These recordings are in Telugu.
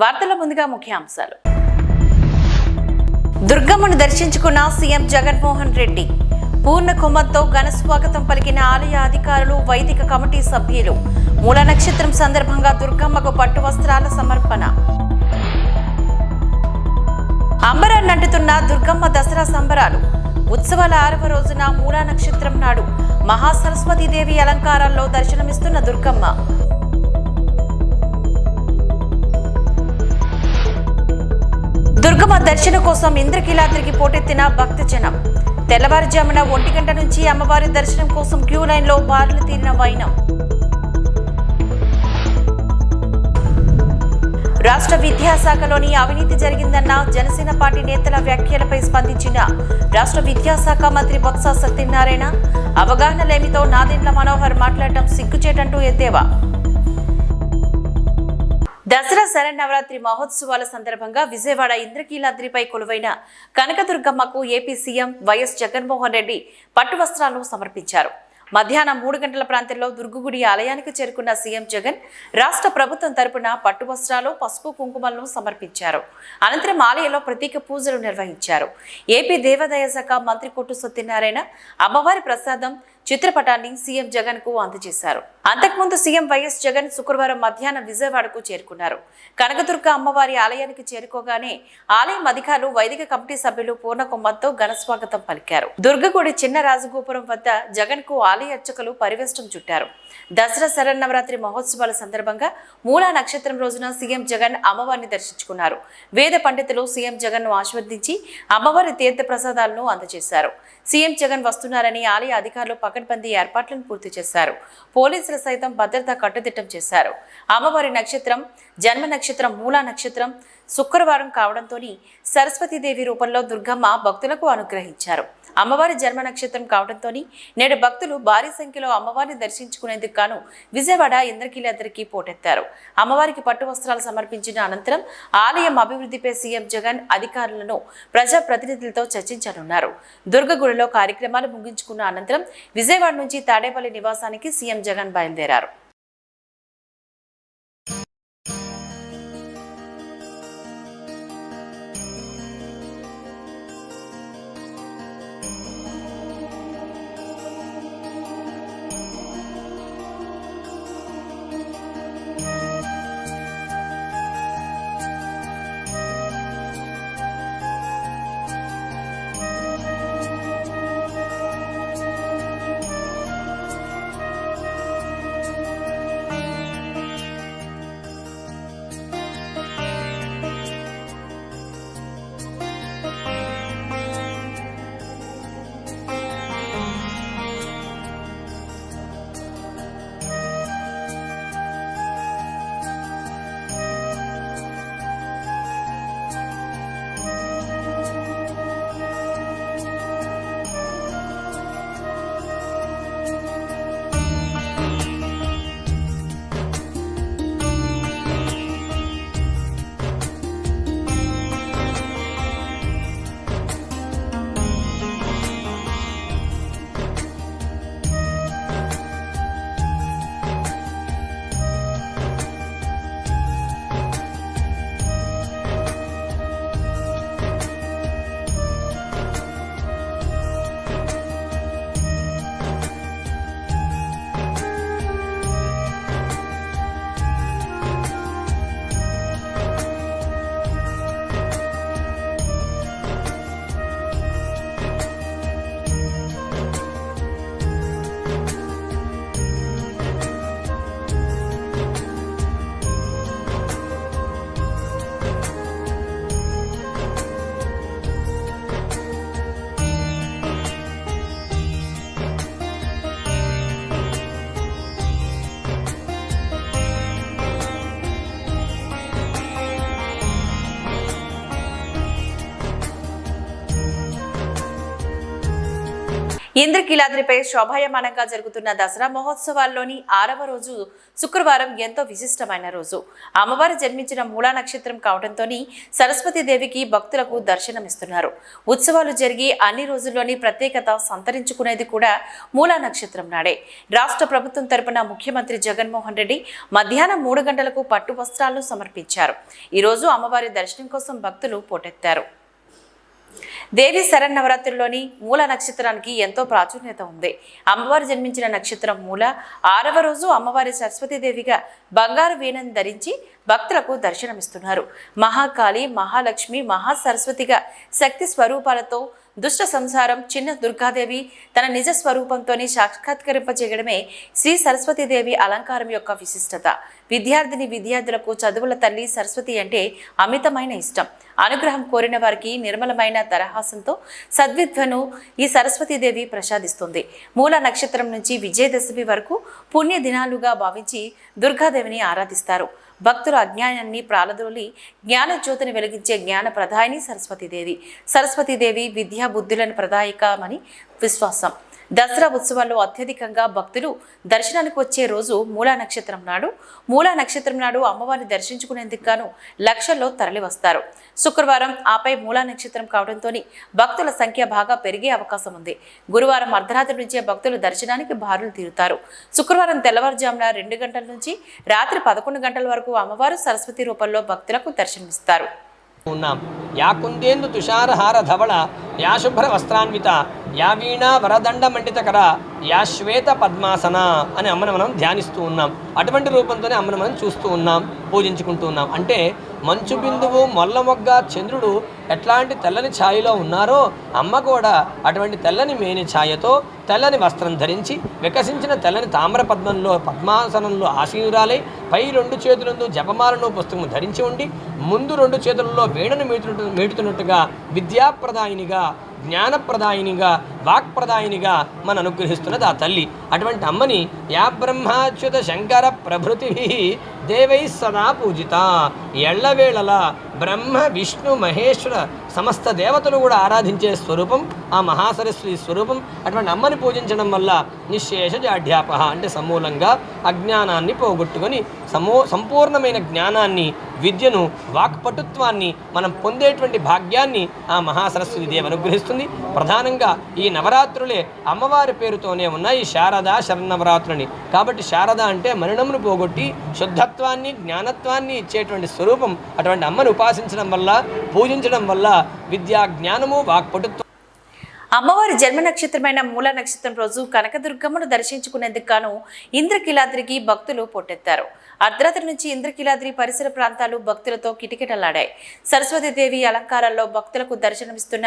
వార్తల ముందుగా ముఖ్యాంశాలు. దుర్గమ్మను దర్శించుకున్న సీఎం జగన్మోహన్ రెడ్డి. పూర్ణ కుంభంతో ఘన స్వాగతం పలికిన ఆలయ అధికారులు, వైదిక కమిటీ సభ్యులు. మూల నక్షత్రం సందర్భంగా దుర్గమ్మకు పట్టు వస్త్రాల సమర్పణ. అంబరాన్నంటుతున్న దుర్గమ్మ దసరా సంబరాలు. ఉత్సవాల 6వ రోజున మూలా నక్షత్రం నాడు మహాసరస్వతీదేవి అలంకారాల్లో దర్శనమిస్తున్న దుర్గమ్మ. దుర్గమ్మ దర్శనం కోసం ఇంద్రకీలాద్రికి పోటెత్తిన భక్తజనం. తెల్లవారుజామున 1 గంట నుంచి అమ్మవారి దర్శనం కోసం క్యూ లైన్లో బారులు తీరిన వైనం. రాష్ట్ర విద్యాశాఖలోని అవినీతి జరిగిందన్న జనసేన పార్టీ నేతల వ్యాఖ్యలపై స్పందించిన రాష్ట్ర విద్యాశాఖ మంత్రి బొత్స సత్యనారాయణ. అవగాహన లేమితో నాదెండ్ల మనోహర్ మాట్లాడటం సిగ్గుచేటంటూ ఎద్దేవా. దసరా శరన్నవరాత్రి మహోత్సవాల సందర్భంగా విజయవాడ ఇంద్రకీలాద్రిపై కొలువైన కనకదుర్గమ్మకు AP CM YS Jaganmohan Reddy పట్టు వస్త్రాలను సమర్పించారు. మధ్యాహ్నం 3 గంటల ప్రాంతంలో దుర్గగుడి ఆలయానికి చేరుకున్న సీఎం జగన్ రాష్ట్ర ప్రభుత్వం తరపున పట్టు వస్త్రాలు, పసుపు కుంకుమలను సమర్పించారు. అనంతరం ఆలయంలో ప్రత్యేక పూజలు నిర్వహించారు. ఏపీ దేవాదాయ శాఖ మంత్రి కొట్టు సత్యనారాయణ అమ్మవారి ప్రసాదం చిత్రపటాన్ని సీఎం జగన్ కు అందజేశారు. అంతకుముందు సీఎం వైఎస్ జగన్ శుక్రవారం మధ్యాహ్నం విజయవాడకు చేరుకున్నారు. కనకదుర్గ అమ్మవారి ఆలయానికి చేరుకోగానే ఆలయం అధికారులు, వైదిక కమిటీ సభ్యులు పూర్ణ కుంభంతో ఘన స్వాగతం పలికారు. దుర్గగుడి చిన్న రాజగోపురం వద్ద జగన్ కు ఆలయ అర్చకులు పరివేష్టం చుట్టారు. దసరా శరన్నవరాత్రి మహోత్సవాల సందర్భంగా మూలా నక్షత్రం రోజున సీఎం జగన్ అమ్మవారిని దర్శించుకున్నారు. వేద పండితులు సీఎం జగన్ ను ఆశీర్వదించి అమ్మవారి తీర్థ ప్రసాదాలను అందజేశారు. సీఎం జగన్ వస్తున్నారని ఆలయ అధికారులు పకడ్బందీ ఏర్పాట్లను పూర్తి చేశారు. పోలీసులు సైతం భద్రత కట్టుదిట్టం చేశారు. అమ్మవారి నక్షత్రం జన్మ నక్షత్రం మూలా నక్షత్రం శుక్రవారం కావడంతో సరస్వతీదేవి రూపంలో దుర్గమ్మ భక్తులకు అనుగ్రహించారు. అమ్మవారి జన్మ నక్షత్రం కావడంతో నేడు భక్తులు భారీ సంఖ్యలో అమ్మవారిని దర్శించుకునేందుకు గాను విజయవాడ ఇంద్రకీలాద్రికి పోటెత్తారు. అమ్మవారికి పట్టు వస్త్రాలు సమర్పించిన అనంతరం ఆలయం అభివృద్ధిపై సీఎం జగన్ అధికారులను, ప్రజాప్రతినిధులతో చర్చించనున్నారు. దుర్గగుడిలో కార్యక్రమాలు ముగించుకున్న అనంతరం విజయవాడ నుంచి తాడేపల్లి నివాసానికి సీఎం జగన్ బయలుదేరారు. ఇంద్రకీలాద్రిపై శోభాయమానంగా జరుగుతున్న దసరా మహోత్సవాల్లోని 6వ రోజు శుక్రవారం ఎంతో విశిష్టమైన రోజు. అమ్మవారు జన్మించిన మూలా నక్షత్రం కావడంతో సరస్వతీదేవికి భక్తులకు దర్శనమిస్తున్నారు. ఉత్సవాలు జరిగి అన్ని రోజుల్లోని ప్రత్యేకత సంతరించుకునేది కూడా మూలా నక్షత్రం నాడే. రాష్ట్ర ప్రభుత్వం తరపున ముఖ్యమంత్రి జగన్మోహన్ రెడ్డి మధ్యాహ్నం 3 గంటలకు పట్టు వస్త్రాలను సమర్పించారు. ఈ రోజు అమ్మవారి దర్శనం కోసం భక్తులు పోటెత్తారు. దేవి శరన్నవరాత్రుల్లోని మూల నక్షత్రానికి ఎంతో ప్రాచుర్యత ఉంది. అమ్మవారు జన్మించిన నక్షత్రం మూల. 6వ రోజు అమ్మవారి సరస్వతీదేవిగా బంగారు వీణను ధరించి భక్తులకు దర్శనమిస్తున్నారు. మహాకాళి, మహాలక్ష్మి, మహాసరస్వతిగా శక్తి స్వరూపాలతో దుష్ట సంసారం చిన్న దుర్గాదేవి తన నిజ స్వరూపంతోనే సాక్షాత్కరింపజేయడమే శ్రీ సరస్వతీదేవి అలంకారం యొక్క విశిష్టత. విద్యార్థులకు చదువుల తల్లి సరస్వతి అంటే అమితమైన ఇష్టం. అనుగ్రహం కోరిన వారికి నిర్మలమైన దరహాసంతో సద్విద్వను ఈ సరస్వతీదేవి ప్రసాదిస్తుంది. మూల నక్షత్రం నుంచి విజయదశమి వరకు పుణ్య దినాలుగా భావించి దుర్గాదేవిని ఆరాధిస్తారు. భక్తుల అజ్ఞానాన్ని ప్రాలదోలి జ్ఞాన జ్యోతిని వెలిగించే జ్ఞాన ప్రదాయిని సరస్వతీదేవి. సరస్వతీదేవి విద్యా బుద్ధులను ప్రదాయకమని విశ్వాసం. దసరా ఉత్సవాల్లో అత్యధికంగా భక్తులు దర్శనానికి వచ్చే రోజు మూలా నక్షత్రం నాడు. మూలా నక్షత్రం నాడు అమ్మవారిని దర్శించుకునేందుకు గాను లక్షల్లో తరలి వస్తారు. శుక్రవారం ఆపై మూలా నక్షత్రం కావడంతో భక్తుల సంఖ్య బాగా పెరిగే అవకాశం ఉంది. గురువారం అర్ధరాత్రి నుంచే భక్తులు దర్శనానికి బారులు తీరుతారు. శుక్రవారం తెల్లవారుజామున 2 గంటల నుంచి రాత్రి 11 గంటల వరకు అమ్మవారు సరస్వతి రూపంలో భక్తులకు దర్శనమిస్తారు. యా కుందేందు తుషారహార ధవళ, యా శుభ్ర వస్త్రాన్విత, యా వీణా వరదండ మండితకర, యా శ్వేత పద్మాసన అని అమ్మను మనం ధ్యానిస్తూ ఉన్నాం. అటువంటి రూపంతోనే అమ్మను మనం చూస్తూ ఉన్నాం, పూజించుకుంటూ ఉన్నాం. అంటే మంచు బిందువు, మొల్ల మొగ్గ, చంద్రుడు ఎట్లాంటి తెల్లని ఛాయలో ఉన్నారో అమ్మ కూడా అటువంటి తెల్లని మేని ఛాయతో తెల్లని వస్త్రం ధరించి వికసించిన తెల్లని తామ్ర పద్మాసనంలో ఆసీనురాలై పై 2 చేతులందు జపమాలను పుస్తకం ధరించి ఉండి ముందు 2 చేతులలో వీణను మీటుతున్నట్టుగా విద్యాప్రదాయినిగా, జ్ఞానప్రదాయినిగా, వాక్ప్రదాయినిగా మన అనుగ్రహిస్తున్నది ఆ తల్లి. అటువంటి అమ్మని యా బ్రహ్మాచ్యుత శంకర ప్రభృతి దేవై సదా పూజిత. ఎళ్లవేళలా బ్రహ్మ, విష్ణు, మహేశ్వర సమస్త దేవతలు కూడా ఆరాధించే స్వరూపం ఆ మహాసరస్వతి స్వరూపం. అటువంటి అమ్మని పూజించడం వల్ల నిశ్శేష జాఢ్యాపహ అంటే సమూలంగా అజ్ఞానాన్ని పోగొట్టుకొని సంపూర్ణమైన జ్ఞానాన్ని, విద్యను, వాక్పటుత్వాన్ని మనం పొందేటువంటి భాగ్యాన్ని ఆ మహాసరస్వతి దేవి అనుగ్రహిస్తుంది. ప్రధానంగా ఈ నవరాత్రులే అమ్మవారి పేరుతోనే ఉన్నాయి శారదా శరన్నవరాత్రులని. కాబట్టి శారద అంటే మరణమును పోగొట్టి శుద్ధత్వాన్ని, జ్ఞానత్వాన్ని ఇచ్చేటువంటి స్వరూపం. అటువంటి అమ్మను ఉపాసించడం వల్ల, పూజించడం వల్ల విద్యా, జ్ఞానము, వాక్పటుత్వం. అమ్మవారి జన్మ నక్షత్రమైన మూల నక్షత్రం రోజు కనకదుర్గమ్మను దర్శించుకునేందుకు గాను ఇంద్రకీలాద్రికి భక్తులు పోటెత్తారు. అర్ధరాత్రి నుంచి ఇంద్రకీలాద్రి పరిసర ప్రాంతాలు భక్తులతో కిటకిటలాడాయి. సరస్వతీదేవి అలంకారాల్లో భక్తులకు దర్శనమిస్తున్న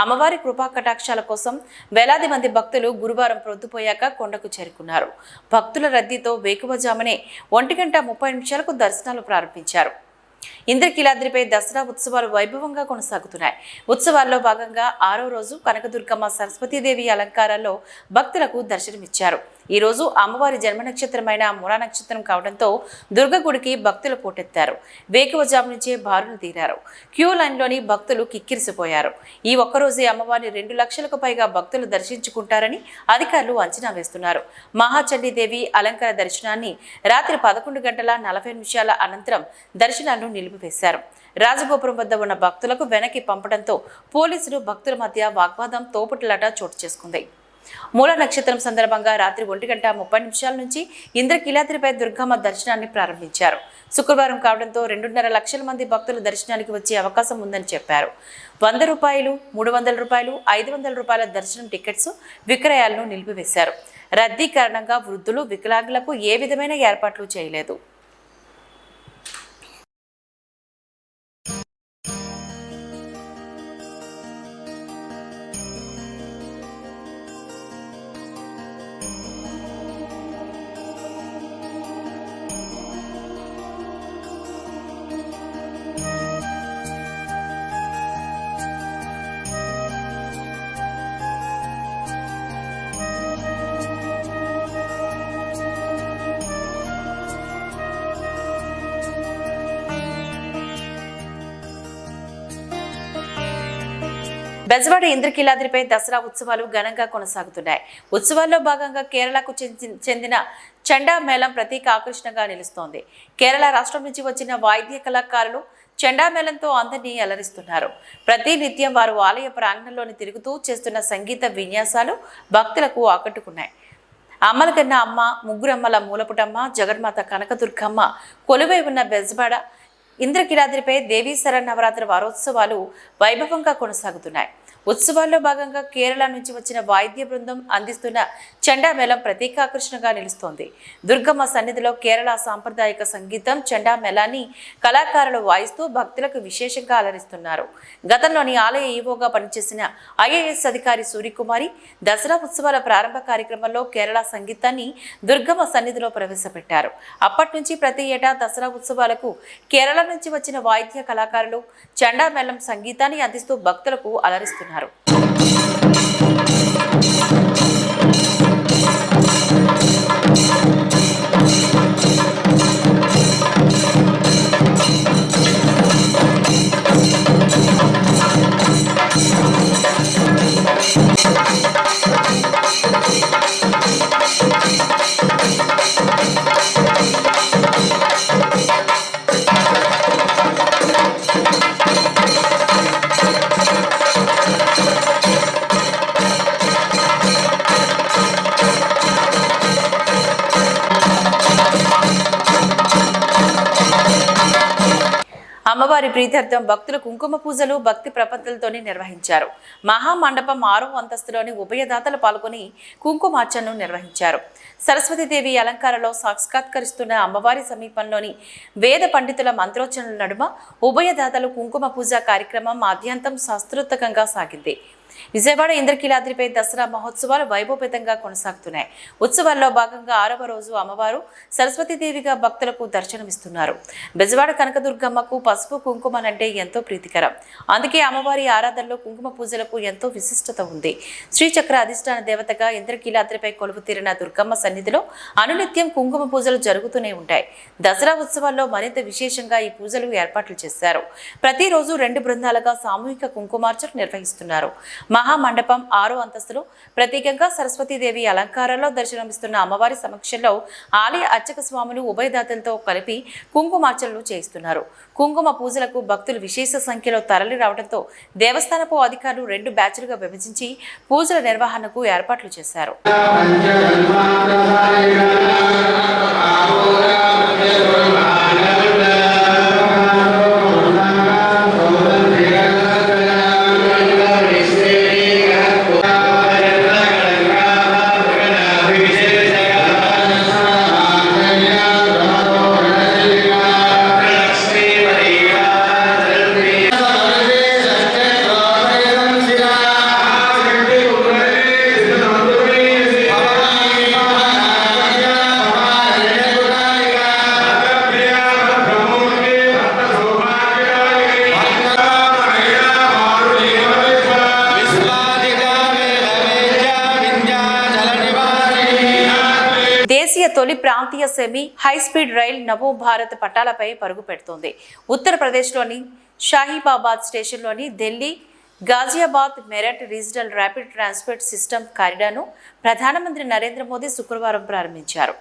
అమ్మవారి కృపా కటాక్షాల కోసం వేలాది మంది భక్తులు గురువారం ప్రొద్దుపోయాక కొండకు చేరుకున్నారు. భక్తుల రద్దీతో వేకువజామునే 1:30 దర్శనాలు ప్రారంభించారు. ఇంద్రకీలాద్రిపై దసరా ఉత్సవాలు వైభవంగా కొనసాగుతున్నాయి. ఉత్సవాల్లో భాగంగా 6వ రోజు కనకదుర్గమ్మ సరస్వతీదేవి అలంకారాల్లో భక్తులకు దర్శనమిచ్చారు. ఈ రోజు అమ్మవారి జన్మ నక్షత్రమైన మూలా నక్షత్రం కావడంతో దుర్గగుడికి భక్తులు పోటెత్తారు. వేకువజాము నుంచే బారులు తీరారు. క్యూ లైన్లోని భక్తులు కిక్కిరిసిపోయారు. ఈ ఒక్కరోజే అమ్మవారిని 2 లక్షలకు పైగా భక్తులు దర్శించుకుంటారని అధికారులు అంచనా వేస్తున్నారు. మహాచండీదేవి అలంకార దర్శనాన్ని రాత్రి 11:40 అనంతరం దర్శనాలను నిలిపివేశారు. రాజగోపురం వద్ద ఉన్న భక్తులకు వెనక్కి పంపడంతో పోలీసులు భక్తుల మధ్య వాగ్వాదం, తోపుట్లాట చోటు చేసుకుంది. మూల నక్షత్రం సందర్భంగా రాత్రి 1:30 నుంచి ఇంద్రకీలాద్రిపై దుర్గమ్మ దర్శనాన్ని ప్రారంభించారు. శుక్రవారం కావడంతో 2.5 లక్షల మంది భక్తులు దర్శనానికి వచ్చే అవకాశం ఉందని చెప్పారు. ₹100, ₹300, ₹500 దర్శనం టికెట్స్ విక్రయాలను నిలిపివేశారు. రద్దీ కారణంగా వృద్ధులు, వికలాంగులకు ఏ విధమైన ఏర్పాట్లు చేయలేదు. బెజవాడ ఇంద్రకీలాద్రిపై దసరా ఉత్సవాలు ఘనంగా కొనసాగుతున్నాయి. ఉత్సవాల్లో భాగంగా కేరళకు చెందిన చండా మేళం ప్రత్యేక ఆకర్షణగా నిలుస్తోంది. కేరళ రాష్ట్రం నుంచి వచ్చిన వాయిద్య కళాకారులు చండా మేళంతో అందరినీ అలరిస్తున్నారు. ప్రతి నిత్యం వారు ఆలయ ప్రాంగణంలోని తిరుగుతూ చేస్తున్న సంగీత విన్యాసాలు భక్తులకు ఆకట్టుకున్నాయి. అమ్మలకన్న అమ్మ, ముగ్గురమ్మల మూలపుటమ్మ, జగన్మాత కనకదుర్గమ్మ కొలువై ఉన్న బెజవాడ ఇంద్రకీలాద్రిపై దేవీ శరన్నవరాత్రి వారోత్సవాలు వైభవంగా కొనసాగుతున్నాయి. ఉత్సవాల్లో భాగంగా కేరళ నుంచి వచ్చిన వాయిద్య బృందం అందిస్తున్న చండా మేళం ప్రత్యేక ఆకర్షణగా నిలుస్తోంది. దుర్గమ్మ సన్నిధిలో కేరళ సాంప్రదాయక సంగీతం చండా మేళాన్ని కళాకారులు వాయిస్తూ భక్తులకు విశేషంగా అలరిస్తున్నారు. గతంలోని ఆలయ ఈవోగా పనిచేసిన ఐఏఎస్ అధికారి సూర్యకుమారి దసరా ఉత్సవాల ప్రారంభ కార్యక్రమంలో కేరళ సంగీతాన్ని దుర్గమ్మ సన్నిధిలో ప్రవేశపెట్టారు. అప్పటి నుంచి ప్రతి ఏటా దసరా ఉత్సవాలకు కేరళ నుంచి వచ్చిన వాయిద్య కళాకారులు చండా మేళం సంగీతాన్ని అందిస్తూ భక్తులకు అలరిస్తున్నారు. అమ్మవారి ప్రీత్యర్థం భక్తులు కుంకుమ పూజలు భక్తి ప్రపత్తులతోనే నిర్వహించారు. మహామండపం 6వ అంతస్తులోని ఉభయదాతలు పాల్గొని కుంకుమార్చనను నిర్వహించారు. సరస్వతీదేవి అలంకారంలో సాక్షాత్కరిస్తున్న అమ్మవారి సమీపంలోని వేద పండితుల మంత్రోచ్చరణల నడుమ ఉభయదాతలు కుంకుమ పూజ కార్యక్రమం ఆద్యంతం శాస్త్రోత్తకంగా సాగింది. విజయవాడ ఇంద్రకీలాద్రిపై దసరా మహోత్సవాలు వైభవపేతంగా కొనసాగుతున్నాయి. ఉత్సవాల్లో భాగంగా 6వ రోజు అమ్మవారు సరస్వతీదేవిగా భక్తులకు దర్శనమిస్తున్నారు. బెజవాడ కనకదుర్గమ్మకు పసుపు కుంకుమలంటే ఎంతో ప్రీతికరం. అందుకే అమ్మవారి ఆరాధనలో కుంకుమ పూజలకు ఎంతో విశిష్టత ఉంది. శ్రీచక్ర అధిష్టాన దేవతగా ఇంద్రకీలాద్రిపై కొలువు తీరిన దుర్గమ్మ సన్నిధిలో అనునిత్యం కుంకుమ పూజలు జరుగుతూనే ఉంటాయి. దసరా ఉత్సవాల్లో మరింత విశేషంగా ఈ పూజలు ఏర్పాట్లు చేశారు. ప్రతిరోజు 2 బృందాలుగా సామూహిక కుంకుమార్చన నిర్వహిస్తున్నారు. మహామండపం 6వ అంతస్తులో ప్రత్యేకంగా సరస్వతీదేవి అలంకారంలో దర్శనమిస్తున్న అమ్మవారి సమక్షంలో ఆలయ అర్చక స్వాములు ఉభయదాతలతో కలిపి కుంకుమార్చనలు చేయిస్తున్నారు. కుంకుమ పూజలకు భక్తులు విశేష సంఖ్యలో తరలి రావడంతో దేవస్థానపు అధికారులు 2 బ్యాచ్లుగా విభజించి పూజల నిర్వహణకు ఏర్పాట్లు చేశారు. తొలి ప్రాంతీయ సెమీ హైస్పీడ్ రైల్ నవో భారత్ పట్టాలపై పరుగు పెడుతోంది. ఉత్తరప్రదేశ్లోని షాహీబాబాద్ స్టేషన్లోని Delhi Ghaziabad Meerut regional rapid transport system కారిడార్ను ప్రధానమంత్రి నరేంద్ర మోదీ శుక్రవారం ప్రారంభించారు.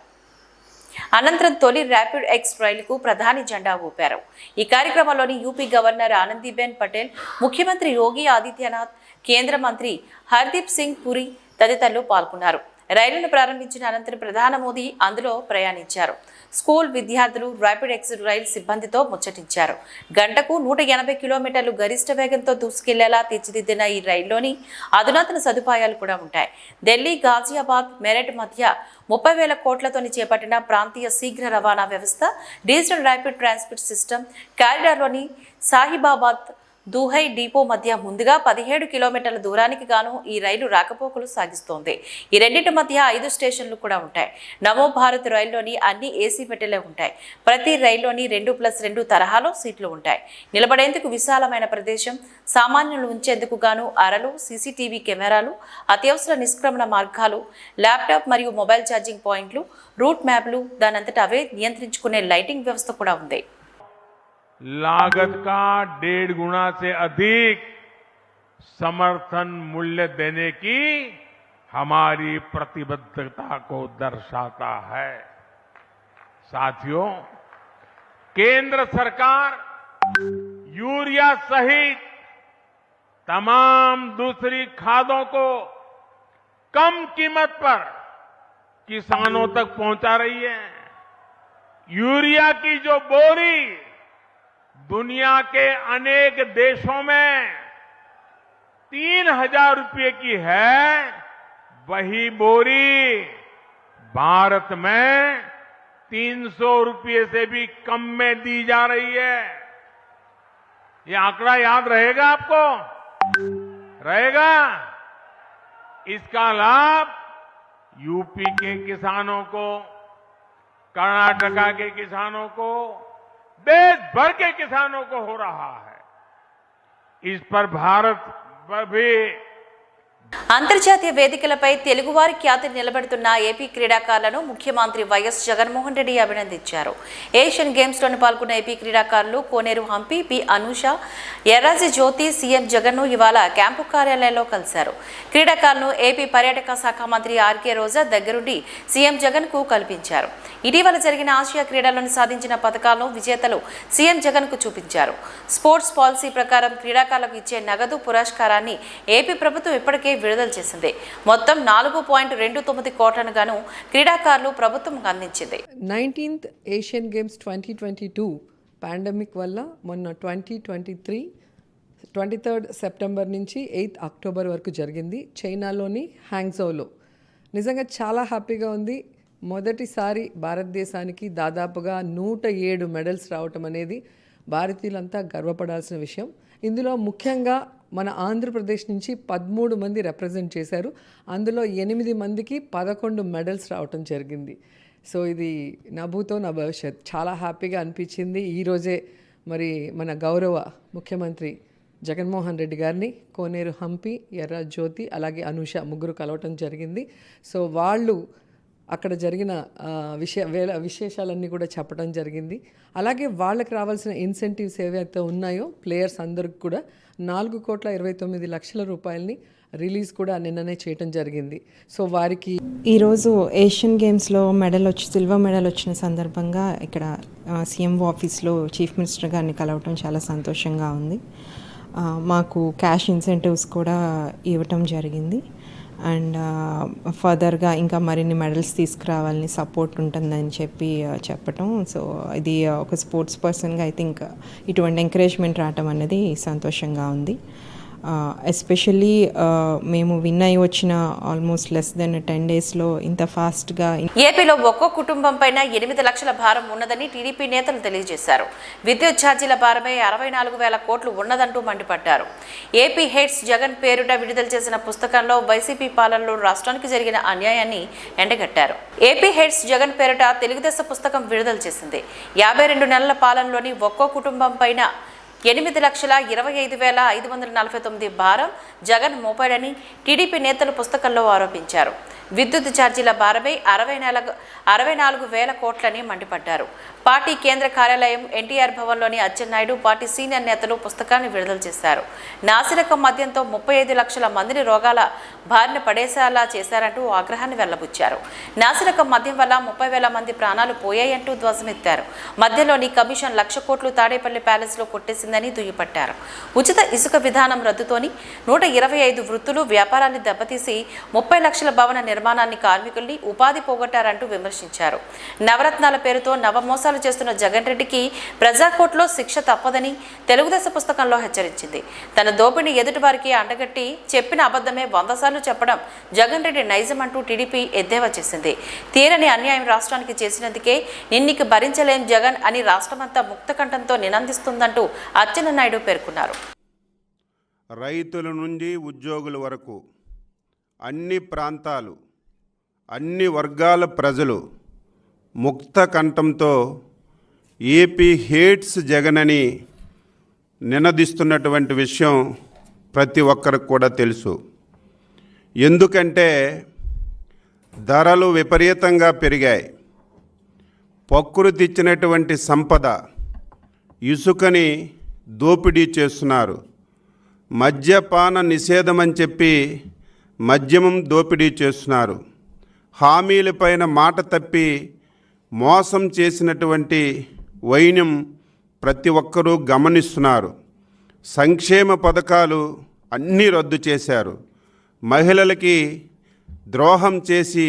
అనంతరం తొలి ర్యాపిడ్ ఎక్స్ రైలుకు ప్రధాని జెండా ఊపారు. ఈ కార్యక్రమంలోని యూపీ గవర్నర్ ఆనందీబెన్ పటేల్, ముఖ్యమంత్రి యోగి ఆదిత్యనాథ్, కేంద్ర మంత్రి హర్దీప్ సింగ్ పురి తదితరులు పాల్గొన్నారు. రైలును ప్రారంభించిన అనంతరం ప్రధాని మోదీ అందులో ప్రయాణించారు. స్కూల్ విద్యార్థులు ర్యాపిడ్ ఎక్స్ రైలు సిబ్బందితో ముచ్చటించారు. గంటకు 180 కిలోమీటర్లు గరిష్ట వేగంతో దూసుకెళ్లేలా తీర్చిదిద్దిన ఈ రైల్లోని అధునాతన సదుపాయాలు కూడా ఉంటాయి. ఢిల్లీ గాజియాబాద్ మెరట్ మధ్య 30,000 కోట్లతోని చేపట్టిన ప్రాంతీయ శీఘ్ర రవాణా వ్యవస్థ డిజిటల్ ర్యాపిడ్ ట్రాన్స్పోర్ట్ సిస్టమ్ కారిడార్లోని సాహిబాబాద్ దూహై డిపో మధ్య ముందుగా 17 కిలోమీటర్ల దూరానికి గాను ఈ రైలు రాకపోకలు సాగిస్తోంది. ఈ రెండింటి మధ్య 5 స్టేషన్లు కూడా ఉంటాయి. నవో భారత్ రైల్లోని అన్ని ఏసీ పెట్టెలే ఉంటాయి. ప్రతి రైల్లోని 2+2 తరహాలో సీట్లు ఉంటాయి. నిలబడేందుకు విశాలమైన ప్రదేశం, సామాన్యులు ఉంచేందుకు గాను అరలు, సీసీటీవీ కెమెరాలు, అత్యవసర నిష్క్రమణ మార్గాలు, ల్యాప్టాప్ మరియు మొబైల్ ఛార్జింగ్ పాయింట్లు, రూట్ మ్యాప్లు, దానంతట అవే నియంత్రించుకునే లైటింగ్ వ్యవస్థ కూడా ఉంది. लागत का 1.5 गुना से अधिक समर्थन मूल्य देने की हमारी प्रतिबद्धता को दर्शाता है। साथियों, केंद्र सरकार यूरिया सहित तमाम दूसरी खादों को कम कीमत पर किसानों तक पहुंचा रही है। यूरिया की जो बोरी दुनिया के अनेक देशों में 3,000 रुपये की है, वही बोरी भारत में 300 रुपये से भी कम में दी जा रही है। ये आंकड़ा याद रहेगा आपको? रहेगा? इसका लाभ यूपी के किसानों को, कर्नाटका के किसानों को, देश भर के किसानों को हो रहा है। इस पर भारत पर भी అంతర్జాతీయ వేదికలపై తెలుగువారి ఖ్యాతిని నిలబెడుతున్న ఏపీ క్రీడాకారులను ముఖ్యమంత్రి వైఎస్ జగన్మోహన్ రెడ్డి అభినందించారు. ఏషియన్ గేమ్స్ లోని పాల్గొన్న ఏపీ క్రీడాకారులు కోనేరు హంపి, పి అనూష, ఎర్రాజి జ్యోతి సీఎం జగన్ను ఇవాళ క్యాంపు కార్యాలయంలో కలిశారు. క్రీడాకారులను ఏపీ పర్యాటక శాఖ మంత్రి ఆర్కే రోజా దగ్గరుండి సీఎం జగన్కు కల్పించారు. ఇటీవల జరిగిన ఆసియా క్రీడలను సాధించిన పథకాలను విజేతలు సీఎం జగన్కు చూపించారు. స్పోర్ట్స్ పాలసీ ప్రకారం క్రీడాకారులకు ఇచ్చే నగదు పురస్కారాన్ని ఏపీ ప్రభుత్వం ఇప్పటికే విడుదల చేసింది. మొత్తం 4.29 కోట్లను గాను క్రీడాకారులు ప్రభుత్వం అందించింది. 19th ఏషియన్ గేమ్స్ 2022 పాండమిక్ వల్ల మొన్న 2023 23rd సెప్టెంబర్ నుంచి 8th అక్టోబర్ వరకు జరిగింది చైనాలోని హ్యాంగ్జౌలో. నిజంగా చాలా హ్యాపీగా ఉంది. మొదటిసారి భారతదేశానికి దాదాపుగా 107 మెడల్స్ రావటం అనేది భారతీయులంతా గర్వపడాల్సిన విషయం. ఇందులో ముఖ్యంగా మన ఆంధ్రప్రదేశ్ నుంచి 13 మంది రిప్రజెంట్ చేశారు. అందులో 8 మందికి 11 మెడల్స్ రావటం జరిగింది. సో ఇది నా భూతో నా భవిష్యత్. చాలా హ్యాపీగా అనిపించింది. ఈరోజే మరి మన గౌరవ ముఖ్యమంత్రి జగన్మోహన్ రెడ్డి గారిని కోనేరు హంపి, ఎర్ర జ్యోతి అలాగే అనూష ముగ్గురు కలవటం జరిగింది. సో వాళ్ళు అక్కడ జరిగిన విశేషాలన్నీ కూడా చెప్పడం జరిగింది. అలాగే వాళ్ళకి రావాల్సిన ఇన్సెంటివ్స్ ఏవైతే ఉన్నాయో ప్లేయర్స్ అందరికి కూడా 4,29,00,000 రూపాయలని రిలీజ్ కూడా నిన్ననే చేయటం జరిగింది. సో వారికి ఈరోజు ఏషియన్ గేమ్స్లో సిల్వర్ మెడల్ వచ్చిన సందర్భంగా ఇక్కడ సీఎం ఆఫీస్లో చీఫ్ మినిస్టర్ గారిని కలవటం చాలా సంతోషంగా ఉంది. మాకు క్యాష్ ఇన్సెంటివ్స్ కూడా ఇవ్వటం జరిగింది. అండ్ ఫర్దర్గా ఇంకా మరిన్ని మెడల్స్ తీసుకురావాలని సపోర్ట్ ఉంటుందని చెప్పటం. సో ఇది ఒక స్పోర్ట్స్ పర్సన్గా ఐ థింక్ ఇటువంటి ఎంకరేజ్మెంట్ రావటం అనేది సంతోషంగా ఉంది. ఎస్పెషల్లీ మేము విన్ అయి వచ్చిన ఆల్మోస్ట్ లెస్ దెన్ 10 డేస్లో ఇంత ఫాస్ట్గా ఏపీలో ఒక్కో కుటుంబం పైన 8 లక్షల భారం ఉన్నదని టీడీపీ నేతలు తెలియజేశారు. విద్యుత్ ఛార్జీల భారమే 64,000 కోట్లు ఉన్నదంటూ మండిపడ్డారు. ఏపీ హేట్స్ జగన్ పేరుట విడుదల చేసిన పుస్తకంలో వైసీపీ పాలనలో రాష్ట్రానికి జరిగిన అన్యాయాన్ని ఎండగట్టారు. ఏపీ హేట్స్ జగన్ పేరుట తెలుగుదేశం పుస్తకం విడుదల చేసింది. 52 నెలల పాలనలోని ఒక్కో కుటుంబం పైన 8,25,549 భారం జగన్ మోపాడని టీడీపీ నేతలు పుస్తకంలో ఆరోపించారు. విద్యుత్ ఛార్జీల భారమై 64,000 కోట్లని మండిపడ్డారు. పార్టీ కేంద్ర కార్యాలయం ఎన్టీఆర్ భవన్లోని అచ్చెన్నాయుడు పార్టీ సీనియర్ నేతలు పుస్తకాన్ని విడుదల చేశారు. నాసిరకం మద్యంతో 35 లక్షల మందిని రోగాల బారిన పడేసేలా చేశారంటూ ఆగ్రహాన్ని వెల్లబుచ్చారు. నాసిరకం మద్యం వల్ల 30,000 మంది ప్రాణాలు పోయాయంటూ ధ్వజమెత్తారు. మధ్యలోని కమిషన్ 1,00,000 కోట్లు తాడేపల్లి ప్యాలెస్లో కొట్టేసిందని దుయ్యపట్టారు. ఉచిత ఇసుక విధానం రద్దుతోని 125 వృత్తులు వ్యాపారాన్ని దెబ్బతీసి 30 లక్షల భవన నిర్మాణాన్ని కార్మికుల్ని ఉపాధి పోగొట్టారంటూ విమర్శించారు. నవరత్నాల పేరుతో నవమోసాలు చేస్తున్న జగన్ రెడ్డికి ప్రజాకోర్టులో శిక్ష తప్పదని తెలుగుదేశం పుస్తకంలో హెచ్చరించింది. తన దోపిడీ ఎదుటి వారికి అండగట్టి చెప్పిన అబద్ధమే 100 సార్లు చెప్పడం జగన్ రెడ్డి నైజం అంటూ టీడీపీ ఎద్దేవా చేసింది. తీరని అన్యాయం రాష్ట్రానికి చేసినందుకే నిన్నికి భరించలేం జగన్ అని రాష్ట్రమంతా ముక్తకంఠంతో నినందిస్తుందంటూ అచ్చెన్నాయుడు పేర్కొన్నారు. రైతుల నుండి ఉద్యోగుల వరకు అన్ని ప్రాంతాలు, అన్ని వర్గాల ప్రజలు ముక్త కంఠంతో ఏపీ హేట్స్ జగన్ అని నినదిస్తున్నటువంటి విషయం ప్రతి ఒక్కరికి కూడా తెలుసు. ఎందుకంటే ధరలు విపరీతంగా పెరిగాయి. ప్రకృతి ఇచ్చినటువంటి సంపద ఇసుకని దోపిడీ చేస్తున్నారు. మద్యపాన నిషేధమని చెప్పి మద్యమం దోపిడీ చేస్తున్నారు. హామీలపైన మాట తప్పి మోసం చేసినటువంటి వైనం ప్రతి ఒక్కరూ గమనిస్తున్నారు. సంక్షేమ పథకాలు అన్నీ రద్దు చేశారు. మహిళలకి ద్రోహం చేసి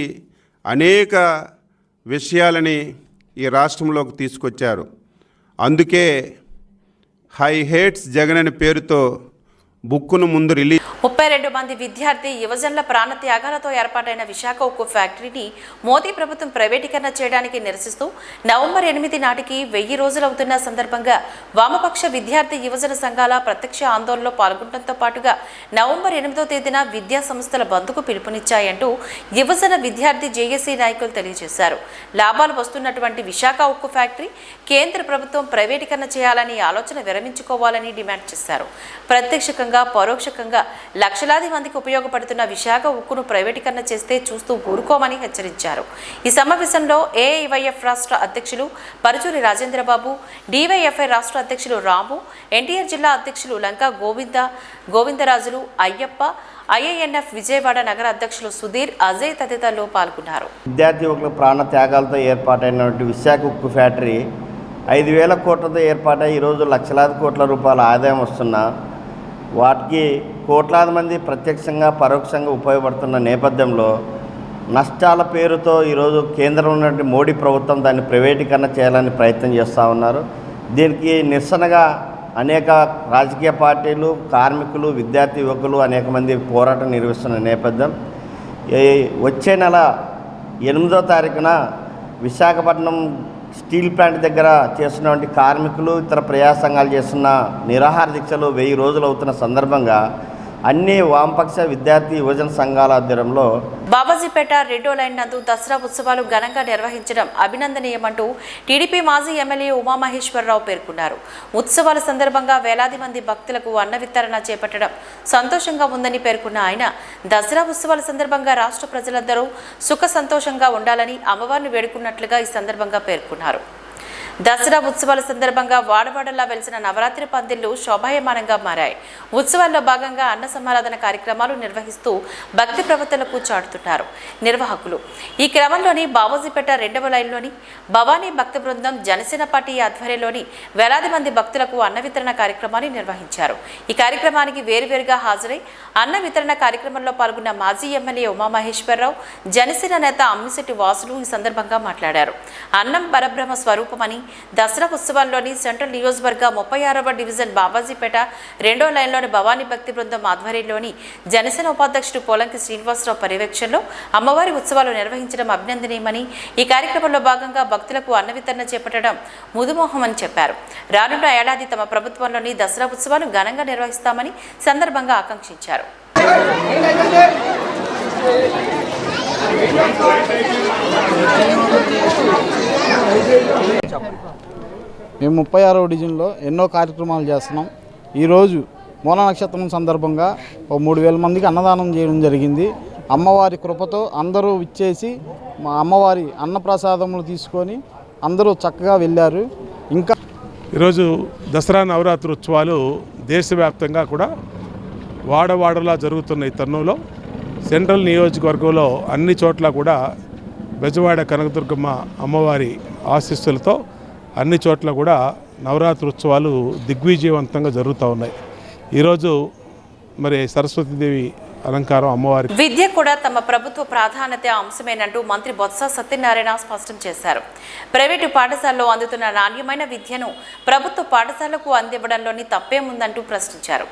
అనేక విషయాలని ఈ రాష్ట్రంలోకి తీసుకొచ్చారు. అందుకే హై హేట్స్ జగన్ అనే పేరుతో బుక్కును ముందు రిలీజ్ 32 మంది విద్యార్థి యువజనుల ప్రాణత్యాగాలతో ఏర్పాటైన విశాఖ ఉక్కు ఫ్యాక్టరీని మోదీ ప్రభుత్వం ప్రైవేటీకరణ చేయడానికి నిరసిస్తూ నవంబర్ 8 నాటికి 1000 రోజులవుతున్న సందర్భంగా వామపక్ష విద్యార్థి యువజన సంఘాల ప్రత్యక్ష ఆందోళనలో పాల్గొనడంతో పాటుగా నవంబర్ 8వ తేదీన విద్యా సంస్థల బంద్కు పిలుపునిచ్చాయంటూ యువజన విద్యార్థి జేఏసీ నాయకులు తెలియజేశారు. లాభాలు వస్తున్నటువంటి విశాఖ ఉక్కు ఫ్యాక్టరీ కేంద్ర ప్రభుత్వం ప్రైవేటీకరణ చేయాలని ఆలోచన విరమించుకోవాలని డిమాండ్ చేశారు. ప్రత్యక్షంగా పరోక్షంగా లక్షలాది మందికి ఉపయోగపడుతున్న విశాఖ ఉక్కును ప్రైవేటీకరణ చేస్తే చూస్తూ ఊరుకోమని హెచ్చరించారు. ఈ సమావేశంలో ఏఐవైఎఫ్ రాష్ట్ర అధ్యక్షులు పరుచూరి రాజేంద్రబాబు, డివైఎఫ్ఐ రాష్ట్ర అధ్యక్షులు రాము, ఎన్టీఆర్ జిల్లా అధ్యక్షులు లంకా గోవిందరాజులు, అయ్యప్ప, ఐఏఎన్ఎఫ్ విజయవాడ నగర అధ్యక్షులు సుధీర్, అజయ్ తదితరులు పాల్గొన్నారు. విద్యార్థి యువకుల ప్రాణ త్యాగాలతో ఏర్పాటైనటువంటి విశాఖ ఉక్కు ఫ్యాక్టరీ 5,000 కోట్లతో ఏర్పాటై ఈరోజు లక్షలాది కోట్ల రూపాయల ఆదాయం వస్తున్నా వాటికి కోట్లాది మంది ప్రత్యక్షంగా పరోక్షంగా ఉపయోగపడుతున్న నేపథ్యంలో నష్టాల పేరుతో ఈరోజు కేంద్రంలో ఉన్నటువంటి మోడీ ప్రభుత్వం దాన్ని ప్రైవేటీకరణ చేయాలని ప్రయత్నం చేస్తూ ఉన్నారు. దీనికి నిరసనగా అనేక రాజకీయ పార్టీలు, కార్మికులు, విద్యార్థి యువకులు అనేక మంది పోరాటం నిర్వహిస్తున్న నేపథ్యం వచ్చే నెల 8వ తారీఖున విశాఖపట్నం స్టీల్ ప్లాంట్ దగ్గర చేస్తున్నటువంటి కార్మికులు, ఇతర ప్రజా సంఘాలు చేస్తున్న నిరాహార దీక్షలు 1000 రోజులు అవుతున్న సందర్భంగా అన్ని వామపక్ష విద్యార్థి యువజన సంఘాల ఆధ్వర్యంలో బాబాజీపేట రెండో లైన్ నందు దసరా ఉత్సవాలు ఘనంగా నిర్వహించడం అభినందనీయమంటూ టీడీపీ మాజీ ఎమ్మెల్యే ఉమామహేశ్వరరావు పేర్కొన్నారు. ఉత్సవాల సందర్భంగా వేలాది మంది భక్తులకు అన్న వితరణ చేపట్టడం సంతోషంగా ఉందని పేర్కొన్న ఆయన దసరా ఉత్సవాల సందర్భంగా రాష్ట్ర ప్రజలందరూ సుఖ సంతోషంగా ఉండాలని అమ్మవారిని వేడుకున్నట్లుగా ఈ సందర్భంగా పేర్కొన్నారు. దసరా ఉత్సవాల సందర్భంగా వాడవాడలా వెలిసిన నవరాత్రి పందిళ్లు శోభాయమానంగా మారాయి. ఉత్సవాల్లో భాగంగా అన్న సమారాధన కార్యక్రమాలు నిర్వహిస్తూ భక్తి ప్రవర్తనకు చాటుతున్నారు నిర్వాహకులు. ఈ క్రమంలోని బాబాజీపేట రెండవ లైన్లోని భవానీ భక్త బృందం జనసేన పార్టీ ఆధ్వర్యంలోని వేలాది మంది భక్తులకు అన్న వితరణ కార్యక్రమాన్ని నిర్వహించారు. ఈ కార్యక్రమానికి వేరువేరుగా హాజరై అన్న వితరణ కార్యక్రమంలో పాల్గొన్న మాజీ ఎమ్మెల్యే ఉమామహేశ్వరరావు, జనసేన నేత అమ్మిశెట్టి వాసులు ఈ సందర్భంగా మాట్లాడారు. అన్నం పరబ్రహ్మ స్వరూపమని దసరా ఉత్సవాల్లోని సెంట్రల్ నియోజకవర్గ 36వ డివిజన్ బాబాజీపేట రెండో లైన్లోని భవానీ భక్తి బృందం ఆధ్వర్యంలోని జనసేన ఉపాధ్యక్షుడు పోలంకి శ్రీనివాసరావు పర్యవేక్షణలో అమ్మవారి ఉత్సవాలు నిర్వహించడం అభినందనీయమని, ఈ కార్యక్రమంలో భాగంగా భక్తులకు అన్న వితరణ చేపట్టడం ముదుమోహమని చెప్పారు. రానున్న ఏడాది తమ ప్రభుత్వంలోని దసరా ఉత్సవాలు ఘనంగా నిర్వహిస్తామని సందర్భంగా ఆకాంక్షించారు. మేము 36వ డివిజన్లో ఎన్నో కార్యక్రమాలు చేస్తున్నాం. ఈరోజు మూల నక్షత్రం సందర్భంగా 3000 మందికి అన్నదానం చేయడం జరిగింది. అమ్మవారి కృపతో అందరూ ఇచ్చేసి మా అమ్మవారి అన్నప్రసాదములు తీసుకొని అందరూ చక్కగా వెళ్ళారు. ఇంకా ఈరోజు దసరా నవరాత్రి ఉత్సవాలు దేశవ్యాప్తంగా కూడా వాడవాడలా జరుగుతున్న ఈ తరుణంలో సెంట్రల్ నియోజకవర్గంలో అన్ని చోట్ల కూడా బెజవాడ కనకదుర్గమ్మ అమ్మవారి ఆశీస్సులతో అన్ని చోట్ల కూడా నవరాత్రి ఉత్సవాలు దిగ్విజయవంతంగా జరుగుతూ ఉన్నాయి. ఈరోజు మరి సరస్వతీదేవి అలంకారం అమ్మవారి విద్య కూడా తమ ప్రభుత్వ ప్రాధాన్యత అంశమేనంటూ మంత్రి బొత్స సత్యనారాయణ స్పష్టం చేశారు. ప్రైవేటు పాఠశాలలో అందుతున్న నాణ్యమైన విద్యను ప్రభుత్వ పాఠశాలకు అందివ్వడంలోని తప్పేముందంటూ ప్రశ్నించారు.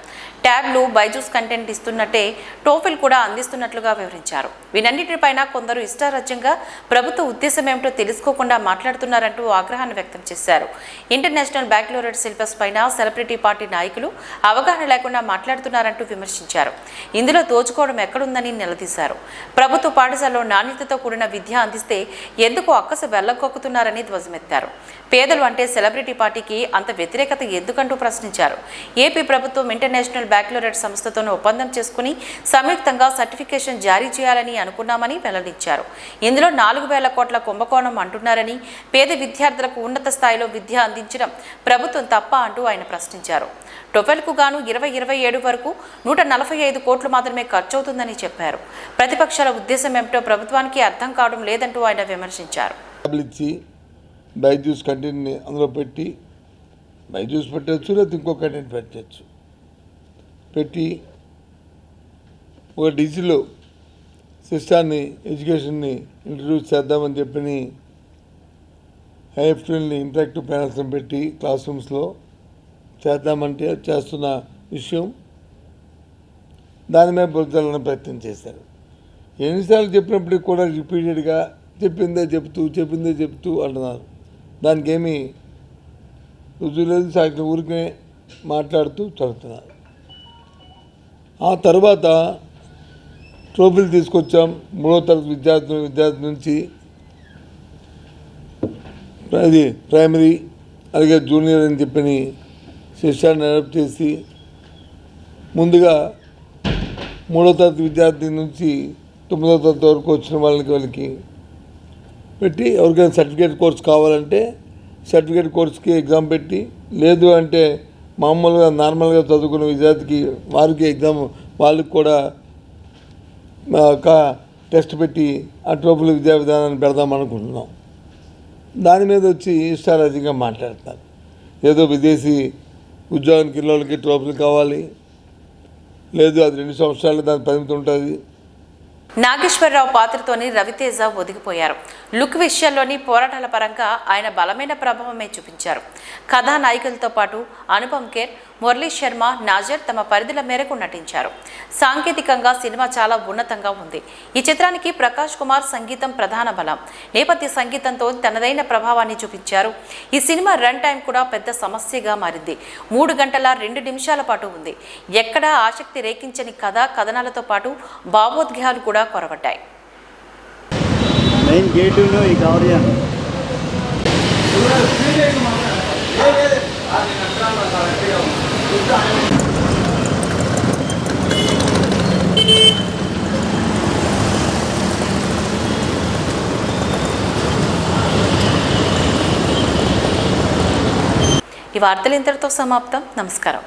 ట్యాబ్లు, బైజూస్ కంటెంట్ ఇస్తున్నట్టే టోఫిల్ కూడా అందిస్తున్నట్లుగా వివరించారు. వీటన్నిటిపైన కొందరు ఇష్టారాజ్యంగా ప్రభుత్వ ఉద్దేశం ఏమిటో తెలుసుకోకుండా మాట్లాడుతున్నారంటూ ఆగ్రహాన్ని వ్యక్తం చేశారు. ఇంటర్నేషనల్ బ్యాక్లోరేట్ సిలబస్ పైన సెలబ్రిటీ పార్టీ నాయకులు అవగాహన లేకుండా మాట్లాడుతున్నారంటూ విమర్శించారు. ఇందులో దోచుకోవడం ఎక్కడుందని నిలదీశారు. ప్రభుత్వ పాఠశాలలో నాణ్యతతో కూడిన విద్య అందిస్తే ఎందుకు అక్కస వెళ్లకొక్కుతున్నారని ధ్వజమెత్తారు. పేదలు అంటే సెలబ్రిటీ పార్టీకి అంత వ్యతిరేకత ఎందుకంటూ ప్రశ్నించారు. ఏపీ ప్రభుత్వం ఇంటర్నేషనల్ బ్యాక్లోరేట్ సంస్థతో ఒప్పందం చేసుకుని సంయుక్తంగా సర్టిఫికేషన్ జారీ చేయాలని అనుకున్నామని వెల్లడించారు. ఇందులో 4000 కోట్ల కుంభకోణం అంటున్నారని, పేద విద్యార్థులకు ఉన్నత స్థాయిలో విద్య అందించడం ప్రభుత్వం తప్ప అంటూ ఆయన ప్రశ్నించారు. టొఫెల్కు గాను 2027 వరకు 145 కోట్లు మాత్రమే ఖర్చవుతుందని చెప్పారు. ప్రతిపక్షాల ఉద్దేశం ఏమిటో ప్రభుత్వానికి అర్థం కావడం లేదంటూ ఆయన విమర్శించారు. బైజూస్ కంటెంట్ని అందులో పెట్టి బైజూస్ పెట్టచ్చు, లేదా ఇంకో కంటెంట్ పెట్టచ్చు, పెట్టి ఒక డిజిలో సిస్టాన్ని ఎడ్యుకేషన్ని ఇంట్రడ్యూస్ చేద్దామని చెప్పి హైఫ్రెండ్లీ ఇంటరాక్టివ్ ప్యానల్స్ని పెట్టి క్లాస్ రూమ్స్లో చేద్దామంటే చేస్తున్న విషయం దాని మీద బురదలనే ప్రయత్నం చేశారు. ఎన్నిసార్లు చెప్పినప్పటికీ కూడా రిపీటెడ్గా చెప్పిందే చెప్తూ అంటున్నారు. దానికి ఏమీ రుజువు లేదు, సాక్షి ఊరికే మాట్లాడుతూ చదువుతున్నారు. ఆ తర్వాత ట్రోఫీలు తీసుకొచ్చాం. 3వ తరగతి విద్యార్థి నుంచి అది ప్రైమరీ అలాగే జూనియర్ అని చెప్పని శిక్షాన్ని డెవలప్ చేసి ముందుగా 3వ తరగతి విద్యార్థి నుంచి 9వ తరగతి వరకు వచ్చిన వాళ్ళకి పెట్టి ఎవరికైనా సర్టిఫికేట్ కోర్స్ కావాలంటే సర్టిఫికేట్ కోర్స్కి ఎగ్జామ్ పెట్టి, లేదు అంటే మామూలుగా నార్మల్గా చదువుకున్న విద్యార్థికి వారికి ఎగ్జామ్ వాళ్ళకి కూడా టెస్ట్ పెట్టి ఆ ట్రోఫీల విద్యా విధానాన్ని పెడదాం అనుకుంటున్నాం. దాని మీద వచ్చి ఇష్టారాజ్యంగా మాట్లాడతారు. ఏదో విదేశీ ఉద్యోగానికి పిల్లలకి ట్రోఫీలు కావాలి, లేదు అది 2 సంవత్సరాలు దాని పరిమితి ఉంటుంది. నాగేశ్వరరావు పాత్రతోని రవితేజ ఒదిగిపోయారు. లుక్ విషయంలోని పోరాటాల పరంగా ఆయన బలమైన ప్రభావమే చూపించారు. కథానాయకులతో పాటు అనుపమ్ ఖేర్, మురళీ శర్మ, నాజర్ తమ పరిధుల మేరకు నటించారు. సాంకేతికంగా సినిమా చాలా ఉన్నతంగా ఉంది. ఈ చిత్రానికి ప్రకాష్ కుమార్ సంగీతం ప్రధాన బలం. నేపథ్య సంగీతంతో తనదైన ప్రభావాన్ని చూపించారు. ఈ సినిమా రన్ టైం కూడా పెద్ద సమస్యగా మారింది. 3 గంటల 2 నిమిషాల పాటు ఉంది. ఎక్కడా ఆసక్తి రేకించని కథనాలతో పాటు భావోద్వేగాలు కూడా కొరవడ్డాయి. ఈ వార్తలు ఇంతటితో సమాప్తం. నమస్కారం.